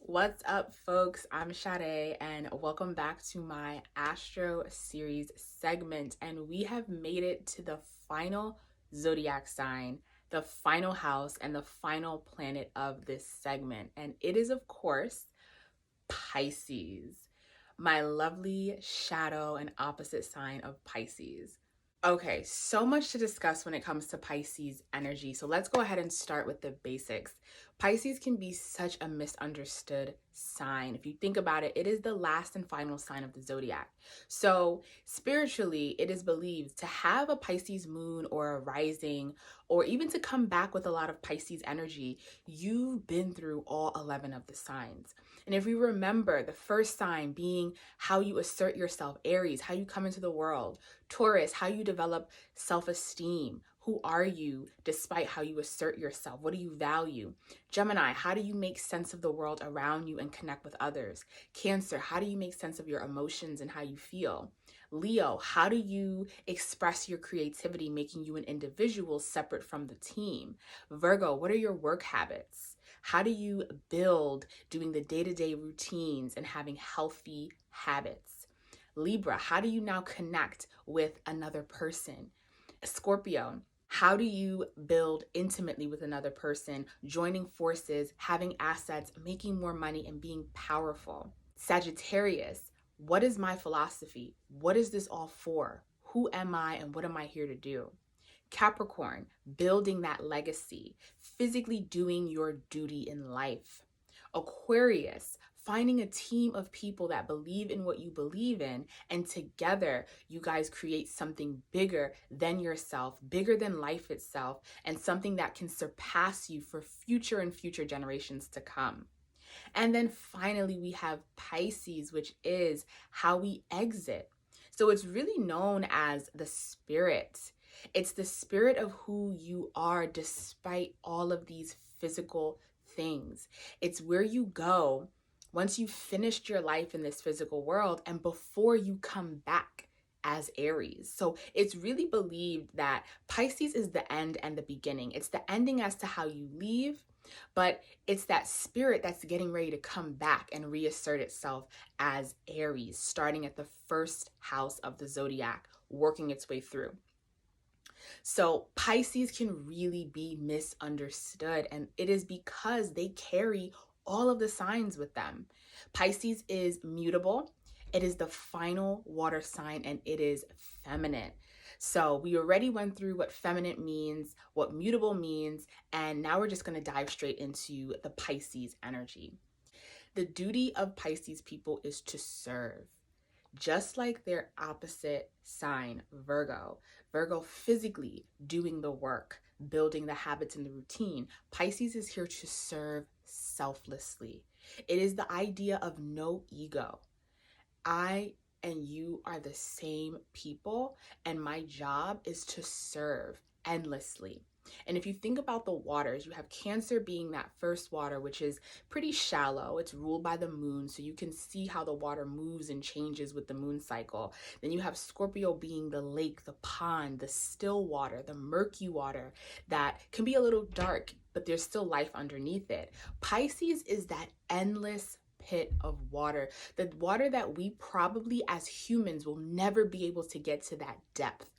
What's up, folks? I'm Sade, and welcome back to my Astro series segment. And we have made it to the final zodiac sign, the final house, and the final planet of this segment. And it is, of course, Pisces, my lovely shadow and opposite sign of Pisces. Okay, so much to discuss when it comes to Pisces energy. So let's go ahead and start with the basics. Pisces can be such a misunderstood sign. If you think about it, it is the last and final sign of the zodiac. So spiritually, it is believed to have a Pisces moon or a rising, or even to come back with a lot of Pisces energy, you've been through all 11 of the signs. And if we remember the first sign being how you assert yourself, Aries, how you come into the world, Taurus, how you develop self-esteem. Who are you despite how you assert yourself? What do you value? Gemini, how do you make sense of the world around you and connect with others? Cancer, how do you make sense of your emotions and how you feel? Leo, how do you express your creativity, making you an individual separate from the team? Virgo, what are your work habits? How do you build doing the day-to-day routines and having healthy habits? Libra, how do you now connect with another person? Scorpio, how do you build intimately with another person, joining forces, having assets, making more money, and being powerful? Sagittarius, what is my philosophy? What is this all for? Who am I and what am I here to do? Capricorn, building that legacy, physically doing your duty in life. Aquarius, finding a team of people that believe in what you believe in, and together you guys create something bigger than yourself, bigger than life itself, and something that can surpass you for future and future generations to come. And then finally, we have Pisces, which is how we exit. So it's really known as the spirit. It's the spirit of who you are despite all of these physical things. It's where you go once you've finished your life in this physical world and before you come back as Aries. So it's really believed that Pisces is the end and the beginning. It's the ending as to how you leave, but it's that spirit that's getting ready to come back and reassert itself as Aries, starting at the first house of the zodiac, working its way through. So Pisces can really be misunderstood, and it is because they carry all of the signs with them. Pisces is mutable. It is the final water sign, and it is feminine. So we already went through what feminine means, what mutable means, and now we're just going to dive straight into the Pisces energy. The duty of Pisces people is to serve. Just like their opposite sign, Virgo. Virgo physically doing the work, building the habits and the routine. Pisces is here to serve selflessly. It is the idea of no ego. I and you are the same people, and my job is to serve endlessly. And if you think about the waters, you have Cancer being that first water, which is pretty shallow. It's ruled by the moon, so you can see how the water moves and changes with the moon cycle. Then you have Scorpio being the lake, the pond, the still water, the murky water that can be a little dark, but there's still life underneath it. Pisces is that endless pit of water, the water that we probably as humans will never be able to get to that depth.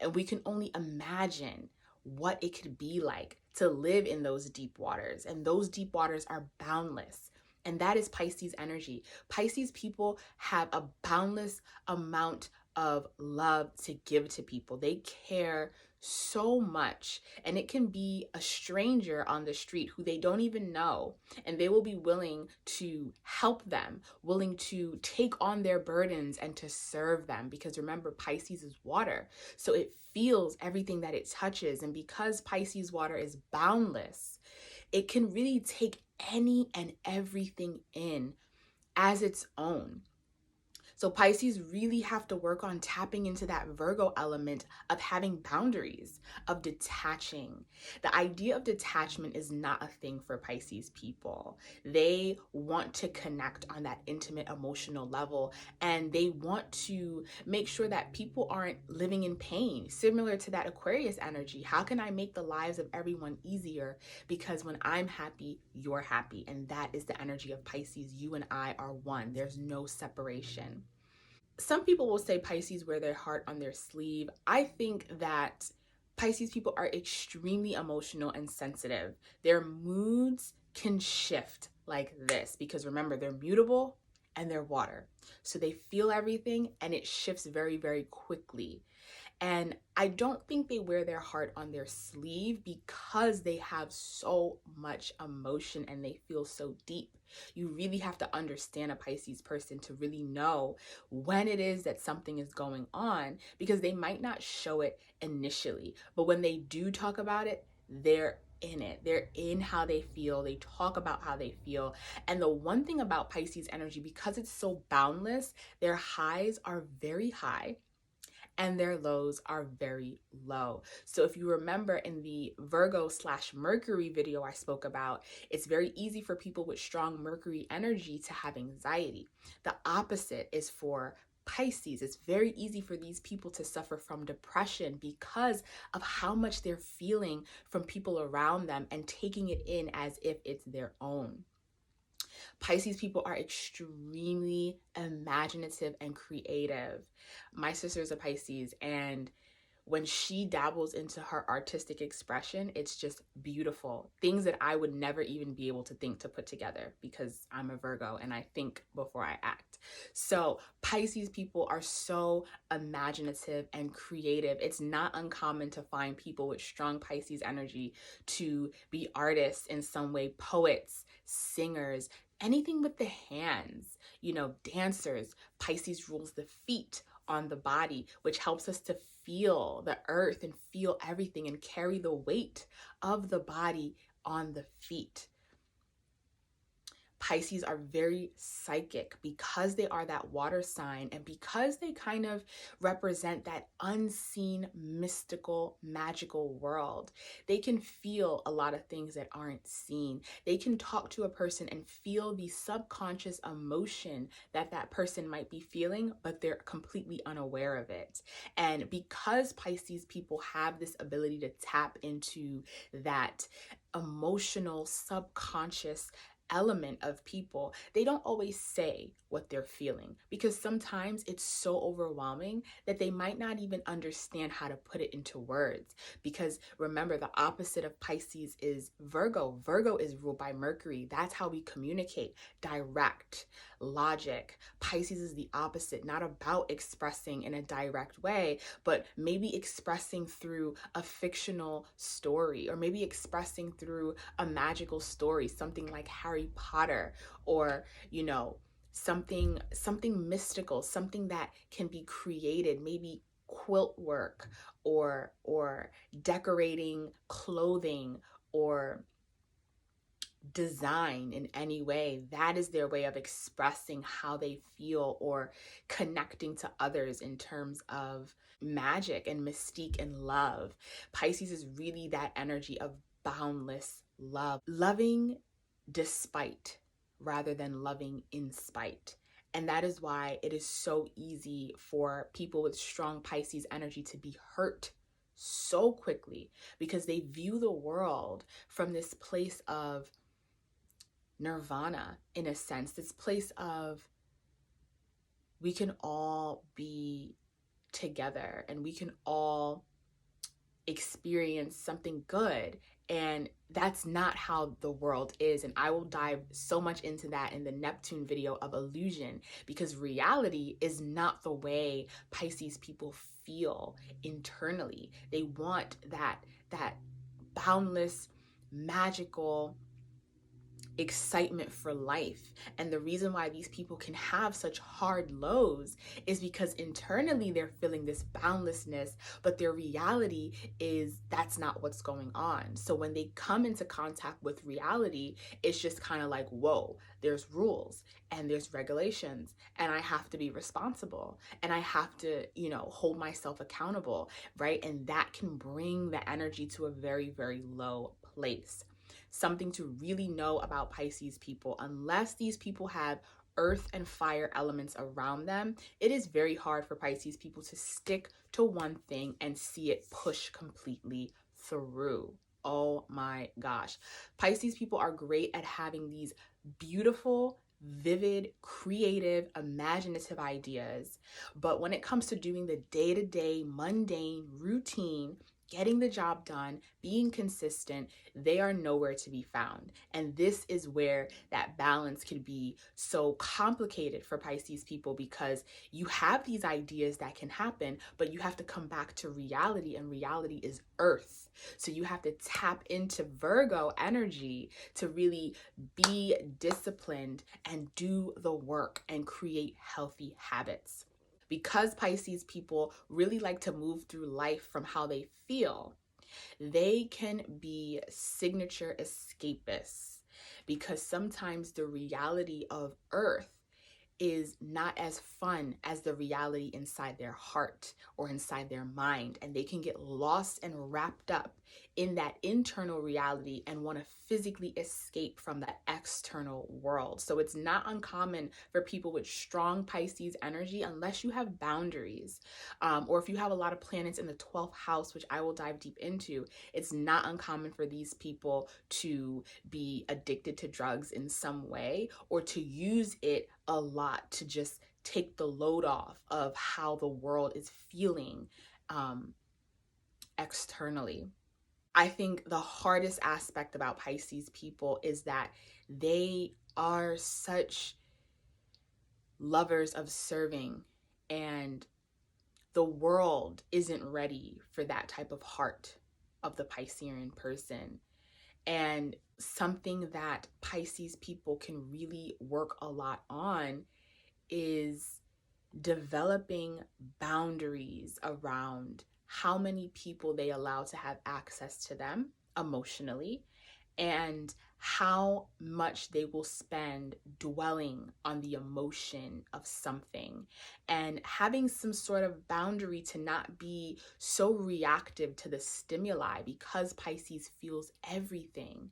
And we can only imagine what it could be like to live in those deep waters. And those deep waters are boundless. And that is Pisces energy. Pisces people have a boundless amount of love to give to people. They care so much, and it can be a stranger on the street who they don't even know, and they will be willing to help them, willing to take on their burdens and to serve them, because remember, Pisces is water, so it feels everything that it touches. And because Pisces water is boundless, it can really take any and everything in as its own. So Pisces really have to work on tapping into that Virgo element of having boundaries, of detaching. The idea of detachment is not a thing for Pisces people. They want to connect on that intimate emotional level, and they want to make sure that people aren't living in pain, similar to that Aquarius energy. How can I make the lives of everyone easier? Because when I'm happy, you're happy. And that is the energy of Pisces. You and I are one. There's no separation. Some people will say Pisces wear their heart on their sleeve. I think that Pisces people are extremely emotional and sensitive. Their moods can shift like this because remember, they're mutable and they're water. So they feel everything and it shifts very, very quickly. And I don't think they wear their heart on their sleeve because they have so much emotion and they feel so deep. You really have to understand a Pisces person to really know when it is that something is going on, because they might not show it initially, but when they do talk about it, they're in it. They're in how they feel. They talk about how they feel. And the one thing about Pisces energy, because it's so boundless, their highs are very high and their lows are very low. So if you remember in the Virgo / Mercury video I spoke about, it's very easy for people with strong Mercury energy to have anxiety. The opposite is for Pisces. It's very easy for these people to suffer from depression because of how much they're feeling from people around them and taking it in as if it's their own. Pisces people are extremely imaginative and creative. My sister's a Pisces, and when she dabbles into her artistic expression, it's just beautiful. Things that I would never even be able to think to put together because I'm a Virgo and I think before I act. So Pisces people are so imaginative and creative. It's not uncommon to find people with strong Pisces energy to be artists in some way, poets, singers, anything with the hands, dancers. Pisces rules the feet on the body, which helps us to feel the earth and feel everything and carry the weight of the body on the feet. Pisces are very psychic because they are that water sign and because they kind of represent that unseen, mystical, magical world. They can feel a lot of things that aren't seen. They can talk to a person and feel the subconscious emotion that that person might be feeling, but they're completely unaware of it. And because Pisces people have this ability to tap into that emotional, subconscious element of people, they don't always say what they're feeling because sometimes it's so overwhelming that they might not even understand how to put it into words. Because remember, the opposite of Pisces is Virgo. Virgo is ruled by Mercury. That's how we communicate, direct, logic. Pisces is the opposite, not about expressing in a direct way, but maybe expressing through a fictional story or maybe expressing through a magical story, something like Harry Potter, or something mystical, something that can be created, maybe quilt work or decorating clothing or design in any way. That is their way of expressing how they feel or connecting to others in terms of magic and mystique and love. Pisces is really that energy of boundless love, loving despite rather than loving in spite. And that is why it is so easy for people with strong Pisces energy to be hurt so quickly because they view the world from this place of nirvana, in a sense, this place of we can all be together and we can all experience something good. And that's not how the world is. And I will dive so much into that in the Neptune video of illusion, because reality is not the way Pisces people feel internally. They want that boundless, magical excitement for life. And the reason why these people can have such hard lows is because internally they're feeling this boundlessness, but their reality is that's not what's going on. So when they come into contact with reality, it's just kind of like, whoa, there's rules and there's regulations, and I have to be responsible, and I have to, hold myself accountable, right? And that can bring the energy to a very, very low place. Something to really know about Pisces people: unless these people have earth and fire elements around them, it is very hard for Pisces people to stick to one thing and see it push completely through. Oh my gosh. Pisces people are great at having these beautiful, vivid, creative, imaginative ideas. But when it comes to doing the day-to-day, mundane, routine, getting the job done, being consistent, they are nowhere to be found. And this is where that balance can be so complicated for Pisces people, because you have these ideas that can happen, but you have to come back to reality, and reality is earth. So you have to tap into Virgo energy to really be disciplined and do the work and create healthy habits. Because Pisces people really like to move through life from how they feel, they can be signature escapists, because sometimes the reality of Earth is not as fun as the reality inside their heart or inside their mind. And they can get lost and wrapped up in that internal reality and want to physically escape from the external world. So it's not uncommon for people with strong Pisces energy, unless you have boundaries, or if you have a lot of planets in the 12th house, which I will dive deep into. It's not uncommon for these people to be addicted to drugs in some way, or to use it a lot to just take the load off of how the world is feeling externally. I think the hardest aspect about Pisces people is that they are such lovers of serving, and the world isn't ready for that type of heart of the Piscean person. And something that Pisces people can really work a lot on is developing boundaries around how many people they allow to have access to them emotionally, and how much they will spend dwelling on the emotion of something, and having some sort of boundary to not be so reactive to the stimuli. Because Pisces feels everything,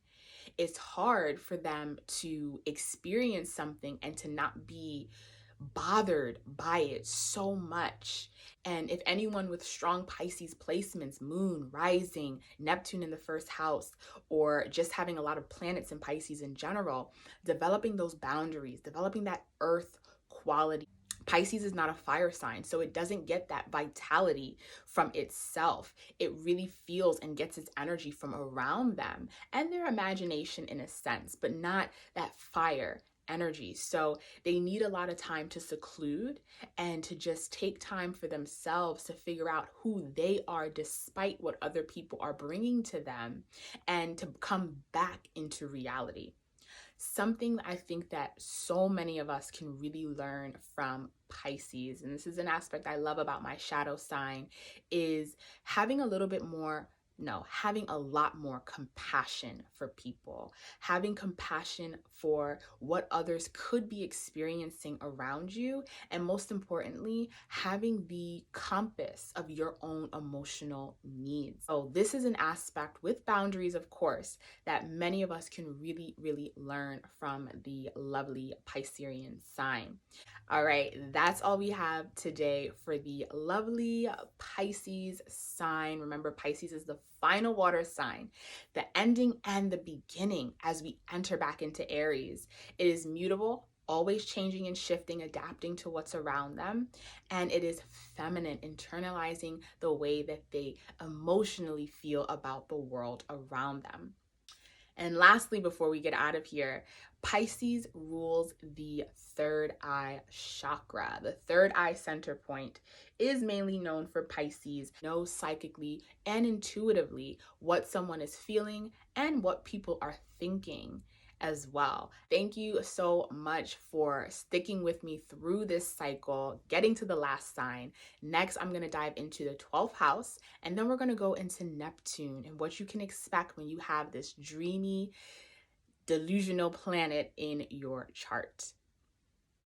it's hard for them to experience something and to not be bothered by it so much. And if anyone with strong Pisces placements, moon, rising, Neptune in the first house, or just having a lot of planets in Pisces in general, developing those boundaries, developing that earth quality. Pisces is not a fire sign, so it doesn't get that vitality from itself. It really feels and gets its energy from around them and their imagination in a sense, but not that fire energy. So they need a lot of time to seclude and to just take time for themselves to figure out who they are despite what other people are bringing to them, and to come back into reality. Something I think that so many of us can really learn from Pisces, and this is an aspect I love about my shadow sign, is having a little bit more having a lot more compassion for people, having compassion for what others could be experiencing around you, and most importantly, having the compass of your own emotional needs. So this is an aspect, with boundaries, of course, that many of us can really, really learn from the lovely Piscean sign. All right, that's all we have today for the lovely Pisces sign. Remember, Pisces is the final water sign, the ending and the beginning as we enter back into Aries. It is mutable, always changing and shifting, adapting to what's around them. And it is feminine, internalizing the way that they emotionally feel about the world around them. And lastly, before we get out of here, Pisces rules the third eye chakra. The third eye center point is mainly known for Pisces know psychically and intuitively what someone is feeling and what people are thinking. as well. Thank you so much for sticking with me through this cycle, getting to the last sign. Next, I'm going to dive into the 12th house, and then we're going to go into Neptune and what you can expect when you have this dreamy, delusional planet in your chart.